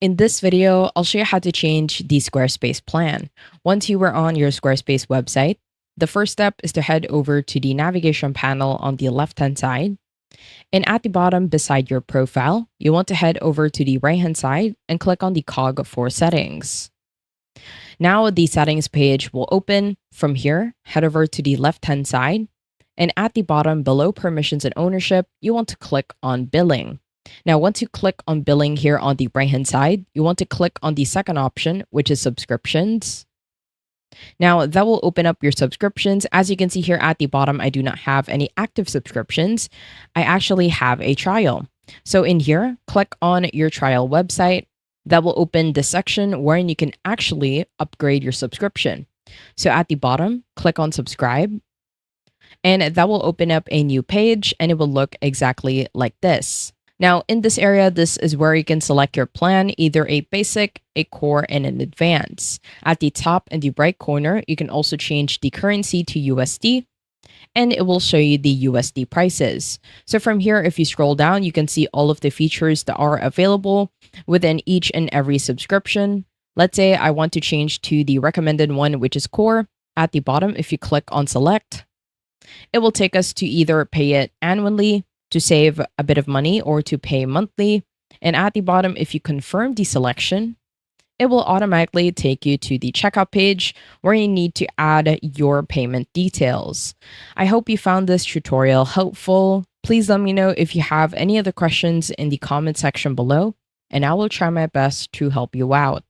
In this video, I'll show you how to change the Squarespace plan. Once you are on your Squarespace website, the first step is to head over to the navigation panel on the left-hand side. And at the bottom beside your profile, you want to head over to the right-hand side and click on the cog for settings. Now the settings page will open. From here, head over to the left-hand side. And at the bottom below permissions and ownership, you want to click on billing. Now, once you click on billing here on the right-hand side, you want to click on the second option, which is subscriptions. Now, that will open up your subscriptions. As you can see here at the bottom, I do not have any active subscriptions. I actually have a trial. So in here, click on your trial website. That will open the section wherein you can actually upgrade your subscription. So at the bottom, click on subscribe. And that will open up a new page and it will look exactly like this. Now, in this area, this is where you can select your plan, either a basic, a core, and an advanced. At the top in the right corner, you can also change the currency to USD, and it will show you the USD prices. So from here, if you scroll down, you can see all of the features that are available within each and every subscription. Let's say I want to change to the recommended one, which is core. At the bottom, if you click on select, it will take us to either pay it annually, to save a bit of money, or to pay monthly. And at the bottom, if you confirm the selection, it will automatically take you to the checkout page where you need to add your payment details. I hope you found this tutorial helpful. Please let me know if you have any other questions in the comment section below, and I will try my best to help you out.